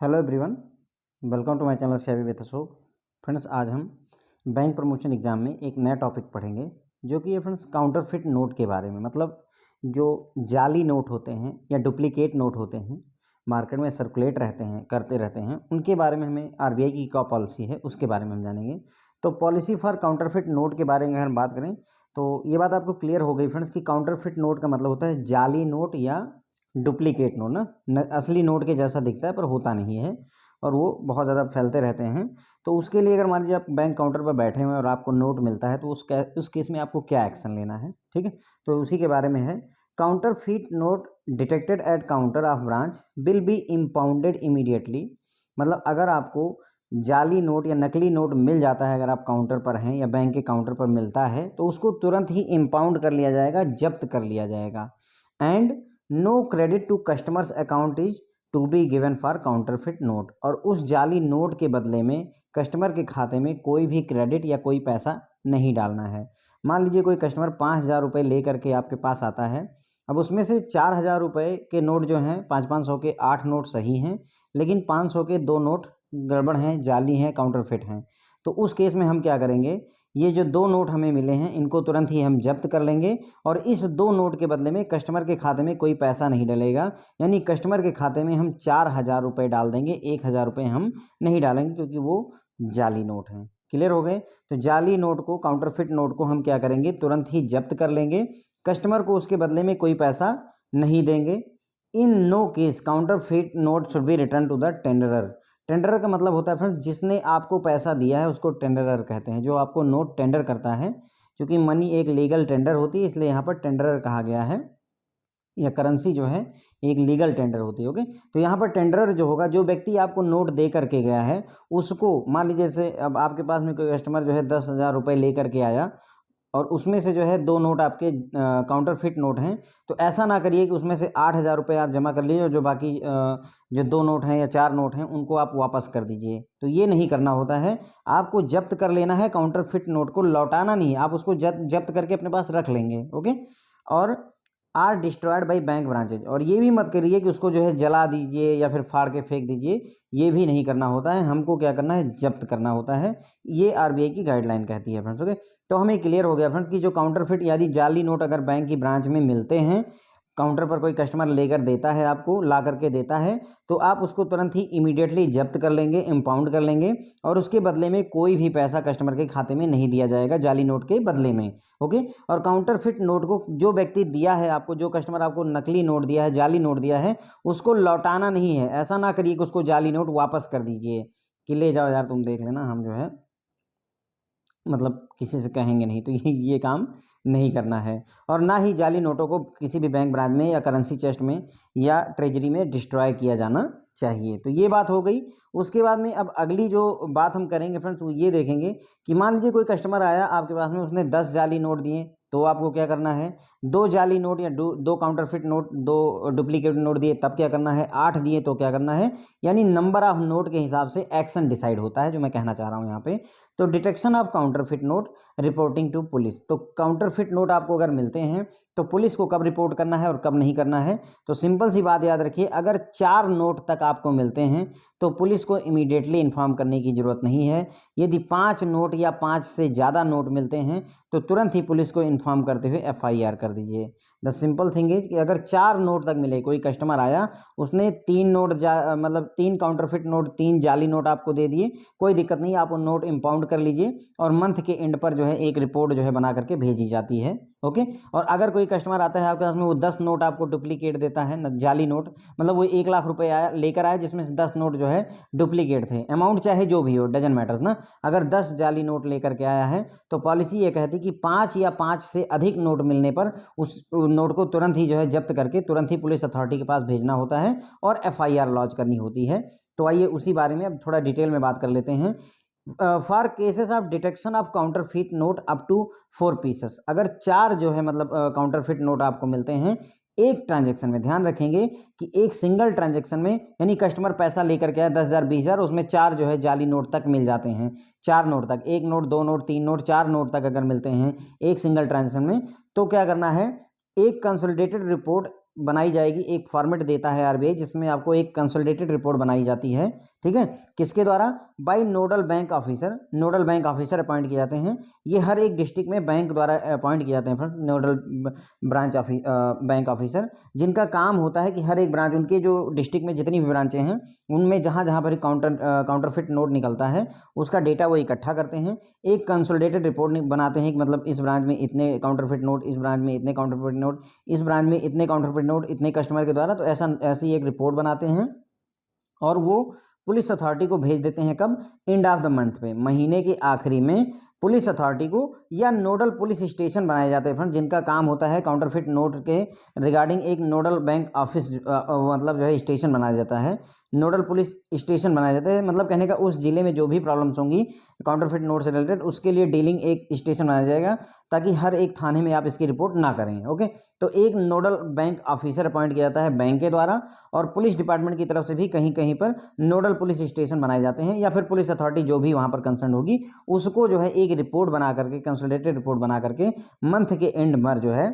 Hello everyone, welcome to my channel chevy with Ashok. Friends, आज हम bank promotion exam में एक नया टॉपिक पढ़ेंगे जो कि है फ्रेंड्स काउंटरफिट नोट के बारे में। मतलब जो जाली नोट होते हैं या डुप्लीकेट नोट होते हैं, मार्केट में सर्कुलेट रहते हैं, करते रहते हैं, उनके बारे में हमें आरबीआई की क्या पॉलिसी है उसके बारे में हम जानेंगे। तो पॉलिसी फॉर काउंटरफिट नोट के बारे में अगर हम बात करें तो ये बात आपको क्लियर हो गई फ्रेंड्स कि काउंटरफिट नोट का मतलब होता है जाली नोट या डुप्लीकेट नोट ना असली नोट के जैसा दिखता है पर होता नहीं है और वो बहुत ज़्यादा फैलते रहते हैं। तो उसके लिए अगर मान लीजिए आप बैंक काउंटर पर बैठे हुए हैं और आपको नोट मिलता है तो उस केस में आपको क्या एक्शन लेना है, ठीक है। तो उसी के बारे में है। Counterfeit note detected at counter of branch will be impounded immediately. मतलब अगर आपको जाली नोट या नकली नोट मिल जाता है, अगर आप काउंटर पर हैं या बैंक के काउंटर पर मिलता है तो उसको तुरंत ही इम्पाउंड कर लिया जाएगा, जब्त कर लिया जाएगा। And no credit to customers account is to be given for counterfeit note. और उस जाली नोट के बदले में कस्टमर के खाते में कोई भी क्रेडिट या कोई पैसा नहीं डालना है। मान लीजिए कोई कस्टमर 5,000 रुपये ले करके आपके पास आता है। अब उसमें से 4,000 रुपये के नोट जो हैं, 500 के 8 नोट सही हैं, लेकिन 500 के 2 नोट गड़बड़ हैं, जाली हैं, काउंटरफिट हैं। तो उस केस में हम क्या करेंगे, ये जो 2 नोट हमें मिले हैं इनको तुरंत ही हम जब्त कर लेंगे और इस 2 नोट के बदले में कस्टमर के खाते में कोई पैसा नहीं डलेगा। यानी कस्टमर के खाते में हम 4,000 रुपये डाल देंगे, 1,000 रुपये हम नहीं डालेंगे क्योंकि वो जाली नोट हैं। क्लियर हो गए। तो जाली नोट को, काउंटरफिट नोट को हम क्या करेंगे, तुरंत ही जब्त कर लेंगे। कस्टमर को उसके बदले में कोई पैसा नहीं देंगे। In no case counterfeit note should be return to the tenderer. Tenderer का मतलब होता है फ्रेंड्स जिसने आपको पैसा दिया है उसको टेंडरर कहते हैं, जो आपको नोट टेंडर करता है। क्योंकि मनी एक लीगल टेंडर होती है इसलिए यहाँ पर टेंडरर कहा गया है, या करेंसी जो है एक लीगल टेंडर होती है। ओके, तो यहाँ पर टेंडरर जो होगा, जो व्यक्ति आपको नोट दे करके गया है उसको, मान लीजिए जैसे अब आपके पास में कोई कस्टमर जो है 10,000 रुपये ले करके आया और उसमें से जो है 2 नोट आपके काउंटरफिट नोट हैं। तो ऐसा ना करिए कि उसमें से 8,000 रुपये आप जमा कर लीजिए और जो बाकी जो 2 नोट हैं या 4 नोट हैं उनको आप वापस कर दीजिए। तो ये नहीं करना होता है। आपको जब्त कर लेना है, काउंटरफिट नोट को लौटाना नहीं है। आप उसको जब्त करके अपने पास रख लेंगे। ओके, और are destroyed by bank branches. और ये भी मत करिए कि उसको जो है जला दीजिए या फिर फाड़ के फेंक दीजिए, ये भी नहीं करना होता है। हमको क्या करना है, जब्त करना होता है। ये आरबीआई की गाइडलाइन कहती है फ्रेंड्स। ओके, तो हमें क्लियर हो गया फ्रेंड्स कि जो काउंटरफिट यानी जाली नोट अगर बैंक की ब्रांच में मिलते हैं, काउंटर पर कोई कस्टमर लेकर देता है, आपको ला करके देता है, तो आप उसको तुरंत ही इमीडिएटली जब्त कर लेंगे, इम्पाउंड कर लेंगे और उसके बदले में कोई भी पैसा कस्टमर के खाते में नहीं दिया जाएगा जाली नोट के बदले में। ओके, और काउंटरफिट नोट को जो व्यक्ति दिया है आपको, जो कस्टमर आपको नकली नोट दिया है, जाली नोट दिया है, उसको लौटाना नहीं है। ऐसा ना करिए कि उसको जाली नोट वापस कर दीजिए कि ले जाओ यार तुम देख लेना, हम जो है मतलब किसी से कहेंगे नहीं। तो ये काम नहीं करना है। और ना ही जाली नोटों को किसी भी बैंक ब्रांच में या करेंसी चेस्ट में या ट्रेजरी में डिस्ट्रॉय किया जाना चाहिए। तो ये बात हो गई। उसके बाद में अब अगली जो बात हम करेंगे फ्रेंड्स वो ये देखेंगे कि मान लीजिए कोई कस्टमर आया आपके पास में, उसने 10 जाली नोट दिए, तो आपको क्या करना है, 2 जाली नोट या 2 काउंटरफिट नोट, 2 डुप्लीकेट नोट दिए तब क्या करना है, 8 दिए तो क्या करना है। यानी नंबर ऑफ नोट के हिसाब से एक्शन डिसाइड होता है, जो मैं कहना चाह रहा हूँ यहाँ पे। तो detection of counterfeit note, reporting to police. तो काउंटरफिट नोट आपको अगर मिलते हैं तो पुलिस को कब रिपोर्ट करना है और कब नहीं करना है। तो सिंपल सी बात याद रखिए, अगर 4 नोट तक आपको मिलते हैं तो पुलिस को इमीडिएटली इन्फॉर्म करने की जरूरत नहीं है। यदि 5 नोट या 5 से ज़्यादा नोट मिलते हैं तो तुरंत ही पुलिस को इन्फॉर्म करते हुए एफआईआर कर दीजिए। द सिंपल थिंग इज कि अगर 4 नोट तक मिले, कोई कस्टमर आया उसने 3 नोट मतलब 3 काउंटरफिट नोट, 3 जाली नोट आपको दे दिए, कोई दिक्कत नहीं, आप वो नोट इंपाउंड कर लीजिए और मंथ के एंड पर जो है एक रिपोर्ट जो है बना करके भेजी जाती है। ओके, और अगर कोई कस्टमर आता है आपके पास में, वो 10 नोट आपको डुप्लीकेट देता है, जाली नोट, मतलब वो 1,00,000 रुपये आया लेकर आया जिसमें से 10 नोट जो है डुप्लीकेट थे, अमाउंट चाहे जो भी हो डजंट मैटर्स ना। अगर 10 जाली नोट लेकर के आया है तो पॉलिसी ये कहती कि 5 या 5 से अधिक नोट मिलने पर उस नोट को तुरंत ही जो है जब्त करके तुरंत ही पुलिस अथॉरिटी के पास भेजना होता है और एफआईआर लॉन्च करनी होती है। तो आइए उसी बारे में अब थोड़ा डिटेल में बात कर लेते हैं। For cases of detection of counterfeit note up to 4 pieces. अगर 4 जो है मतलब काउंटरफिट नोट आपको मिलते हैं एक ट्रांजैक्शन में, ध्यान रखेंगे कि एक सिंगल ट्रांजैक्शन में, यानी कस्टमर पैसा लेकर के आया 10,000 20,000, उसमें 4 जो है जाली नोट तक मिल जाते हैं। 4 नोट तक, 1 नोट, 2 नोट, 3 नोट, 4 नोट तक अगर मिलते हैं एक सिंगल ट्रांजैक्शन में, तो क्या करना है, एक कंसोलिडेटेड रिपोर्ट बनाई जाएगी, एक फॉर्मेट देता है आरबीआई जिसमें आपको एक कंसोलिडेटेड रिपोर्ट बनाई जाती है, ठीक है, किसके द्वारा? By nodal bank officer. Nodal bank officer appoint किए जाते हैं, ये हर एक डिस्ट्रिक्ट में बैंक द्वारा अपॉइंट किए जाते हैं friends, nodal branch bank officer, जिनका काम होता है कि हर एक ब्रांच, उनके जो डिस्ट्रिक्ट में जितनी भी ब्रांचें हैं उनमें जहाँ जहाँ पर काउंटरफिट नोट निकलता है उसका डेटा वो इकट्ठा करते हैं, एक कंसोलिडेटेड रिपोर्ट बनाते हैं कि मतलब इस ब्रांच में इतने काउंटरफिट नोट, इस ब्रांच में इतने काउंटरफिट नोट, इस ब्रांच में इतने काउंटरफिट नोट इतने कस्टमर के द्वारा, तो ऐसी एक रिपोर्ट बनाते हैं और वो पुलिस अथॉरिटी को भेज देते हैं। कब? एंड ऑफ द मंथ पे, महीने के आखिरी में पुलिस अथॉरिटी को या नोडल पुलिस स्टेशन बनाए जाते हैं फ्रेंड, जिनका काम होता है काउंटरफिट नोट के रिगार्डिंग एक नोडल बैंक ऑफिस मतलब जो है स्टेशन बनाया जाता है, नोडल पुलिस स्टेशन बनाए जाते हैं, मतलब कहने का उस जिले में जो भी प्रॉब्लम्स होंगी काउंटरफिट नोट से रिलेटेड उसके लिए डीलिंग एक स्टेशन बनाया जाएगा ताकि हर एक थाने में आप इसकी रिपोर्ट ना करें। ओके, तो एक नोडल बैंक ऑफिसर अपॉइंट किया जाता है बैंक के द्वारा, और पुलिस डिपार्टमेंट की तरफ से भी कहीं कहीं पर नोडल पुलिस स्टेशन बनाए जाते हैं, या फिर पुलिस अथॉरिटी जो भी वहाँ पर कंसर्न होगी उसको जो है एक रिपोर्ट बना करके, कंसोलिडेटेड रिपोर्ट बना करके मंथ के एंड पर जो है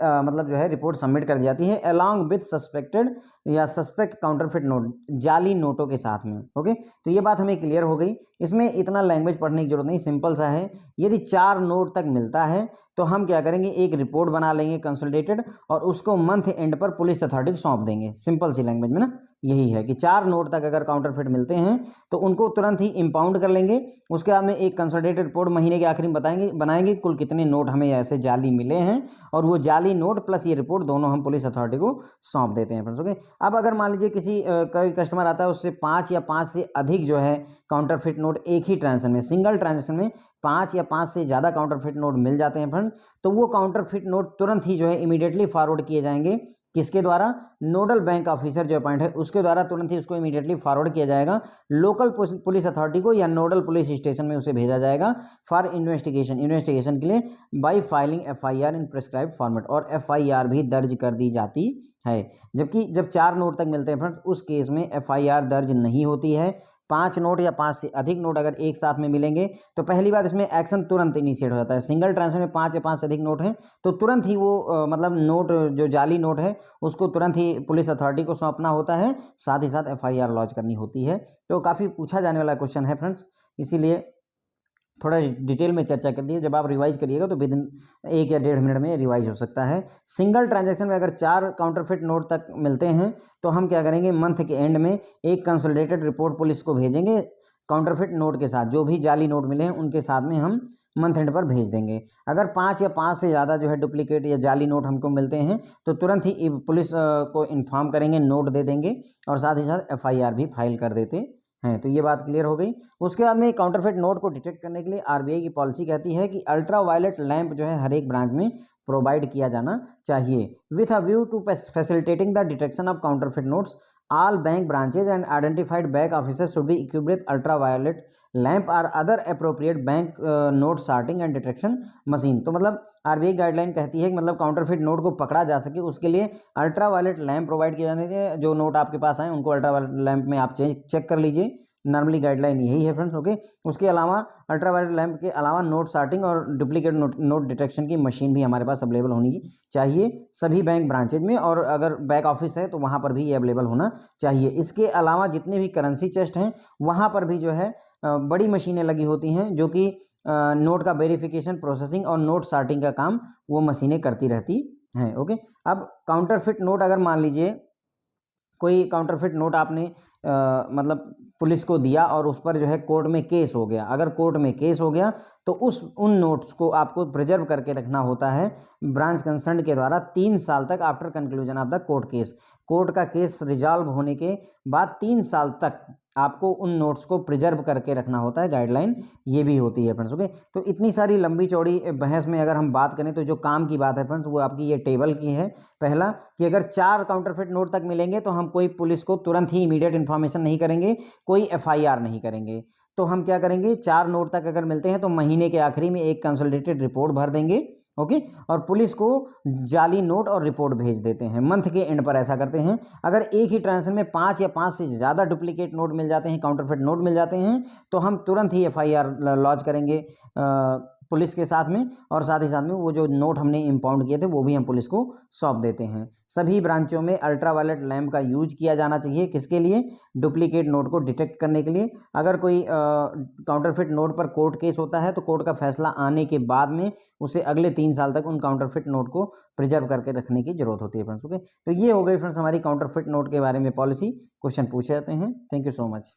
मतलब जो है रिपोर्ट सबमिट कर दी जाती है अलॉन्ग विथ सस्पेक्टेड या सस्पेक्ट काउंटरफिट नोट, जाली नोटों के साथ में। ओके, तो ये बात हमें क्लियर हो गई, इसमें इतना लैंग्वेज पढ़ने की जरूरत नहीं, सिंपल सा है। यदि 4 नोट तक मिलता है तो हम क्या करेंगे, एक रिपोर्ट बना लेंगे कंसोलिडेटेड और उसको मंथ एंड पर पुलिस अथॉरिटी को सौंप देंगे, सिंपल सी लैंग्वेज में ना यही है कि 4 नोट तक अगर काउंटरफिट मिलते हैं तो उनको तुरंत ही इंपाउंड कर लेंगे, उसके बाद में एक कंसोलिडेटेड रिपोर्ट महीने के आखिर में बनाएंगे कुल कितने नोट हमें ऐसे जाली मिले हैं, और वो जाली नोट प्लस ये रिपोर्ट दोनों हम पुलिस अथॉरिटी को सौंप देते हैं फ्रेंड्स। ओके, अब अगर मान लीजिए किसी कोई कस्टमर आता है उससे 5 या 5 से अधिक जो है काउंटरफिट नोट एक ही ट्रांजेक्शन में, सिंगल ट्रांजेक्शन में 5 या 5 से ज़्यादा काउंटरफिट नोट मिल जाते हैं फ्रेंड, तो वो काउंटरफिट नोट तुरंत ही जो है इमीडिएटली फॉरवर्ड किए जाएंगे, किसके द्वारा? नोडल बैंक ऑफिसर जो अपॉइंट है उसके द्वारा तुरंत ही उसको इमीडिएटली फॉरवर्ड किया जाएगा लोकल पुलिस अथॉरिटी को, या नोडल पुलिस स्टेशन में उसे भेजा जाएगा फॉर इन्वेस्टिगेशन के लिए, bye filing FIR in prescribe format, और एफआईआर भी दर्ज कर दी जाती है। जबकि जब 4 नोट तक मिलते हैं फ्रेंड्स उस केस में एफआईआर दर्ज नहीं होती है। 5 नोट या 5 से अधिक नोट अगर एक साथ में मिलेंगे तो पहली बात इसमें एक्शन तुरंत इनिशिएट हो जाता है। सिंगल ट्रांजेक्शन में 5 या 5 से अधिक नोट हैं तो तुरंत ही वो मतलब नोट जो जाली नोट है उसको तुरंत ही पुलिस अथॉरिटी को सौंपना होता है, साथ ही साथ एफआईआर लॉन्च करनी होती है। तो काफ़ी पूछा जाने वाला क्वेश्चन है फ्रेंड्स, इसीलिए थोड़ा डिटेल में चर्चा कर दी। जब आप रिवाइज करिएगा तो विद इन 1 या 1.5 मिनट में रिवाइज हो सकता है। सिंगल ट्रांजैक्शन में अगर 4 काउंटरफिट नोट तक मिलते हैं तो हम क्या करेंगे, मंथ के एंड में एक कंसोलिडेटेड रिपोर्ट पुलिस को भेजेंगे काउंटरफिट नोट के साथ, जो भी जाली नोट मिले हैं उनके साथ में हम मंथ एंड पर भेज देंगे। अगर 5 या 5 से ज़्यादा जो है डुप्लीकेट या जाली नोट हमको मिलते हैं तो तुरंत ही पुलिस को इन्फॉर्म करेंगे, नोट दे देंगे और साथ ही साथ एफआईआर भी फाइल कर देते हैं। तो ये बात क्लियर हो गई। उसके बाद में काउंटरफिट नोट को डिटेक्ट करने के लिए आरबीआई की पॉलिसी कहती है कि अल्ट्रा वायलेट लैंप जो है हर एक ब्रांच में प्रोवाइड किया जाना चाहिए। With a view to facilitating the detection of counterfeit notes, all bank branches and identified bank officers should be equipped with ultraviolet lamp or other appropriate bank note sorting and detection machine। तो मतलब RBI guideline कहती है कि मतलब counterfeit note को पकड़ा जा सके उसके लिए अल्ट्रावायलेट लैंप प्रोवाइड किए जाने चाहिए। जो नोट आपके पास आए उनको अल्ट्रावायलेट लैंप में आप चेक कर लीजिए, नॉर्मली गाइडलाइन यही है फ्रेंड्स। ओके, उसके अलावा अल्ट्रावायलेट लैंप के अलावा नोट सॉर्टिंग और डुप्लीकेट नोट डिटेक्शन की मशीन भी हमारे पास अवेलेबल होनी चाहिए सभी बैंक ब्रांचेज में, और अगर बैक ऑफिस है तो वहाँ पर भी ये अवेलेबल होना चाहिए। इसके अलावा जितने भी करेंसी चेस्ट हैं वहाँ पर भी जो है बड़ी मशीनें लगी होती हैं जो कि नोट का वेरिफिकेशन, प्रोसेसिंग और नोट सॉर्टिंग का काम वो मशीनें करती रहती हैं। ओके, अब काउंटरफिट नोट अगर मान लीजिए कोई काउंटरफिट नोट आपने मतलब पुलिस को दिया और उस पर जो है कोर्ट में केस हो गया, अगर कोर्ट में केस हो गया तो उन नोट्स को आपको प्रिजर्व करके रखना होता है ब्रांच कंसर्न के द्वारा 3 साल तक after conclusion of the court case. Court का केस रिजॉल्व होने के बाद 3 साल तक आपको उन नोट्स को प्रिजर्व करके रखना होता है, गाइडलाइन ये भी होती है फ्रेंड्स। ओके, तो इतनी सारी लंबी चौड़ी बहस में अगर हम बात करें तो जो काम की बात है फ्रेंड्स वो आपकी ये टेबल की है। पहला कि अगर 4 काउंटरफिट नोट तक मिलेंगे तो हम कोई पुलिस को तुरंत ही इमीडिएट इन्फॉर्मेशन नहीं करेंगे, कोई एफआईआर नहीं करेंगे। तो हम क्या करेंगे, 4 नोट तक अगर मिलते हैं तो महीने के आखिरी में एक कंसोलिडेटेड रिपोर्ट भर देंगे। ओके, और पुलिस को जाली नोट और रिपोर्ट भेज देते हैं, मंथ के एंड पर ऐसा करते हैं। अगर एक ही ट्रांजेक्शन में 5 या 5 से ज़्यादा डुप्लीकेट नोट मिल जाते हैं, काउंटरफिट नोट मिल जाते हैं, तो हम तुरंत ही एफआईआर लॉन्च करेंगे पुलिस के साथ में, और साथ ही साथ में वो जो नोट हमने इम्पाउंड किए थे वो भी हम पुलिस को सौंप देते हैं। सभी ब्रांचों में अल्ट्रावायलेट लैंप का यूज किया जाना चाहिए, किसके लिए? डुप्लीकेट नोट को डिटेक्ट करने के लिए। अगर कोई काउंटरफिट नोट पर कोर्ट केस होता है तो कोर्ट का फैसला आने के बाद में उसे अगले 3 साल तक उन काउंटरफिट नोट को प्रिजर्व करके रखने की जरूरत होती है फ्रेंड्स। ओके, तो ये हो गई फ्रेंड्स हमारी काउंटरफिट नोट के बारे में पॉलिसी। क्वेश्चन पूछे जाते हैं। Thank you so much.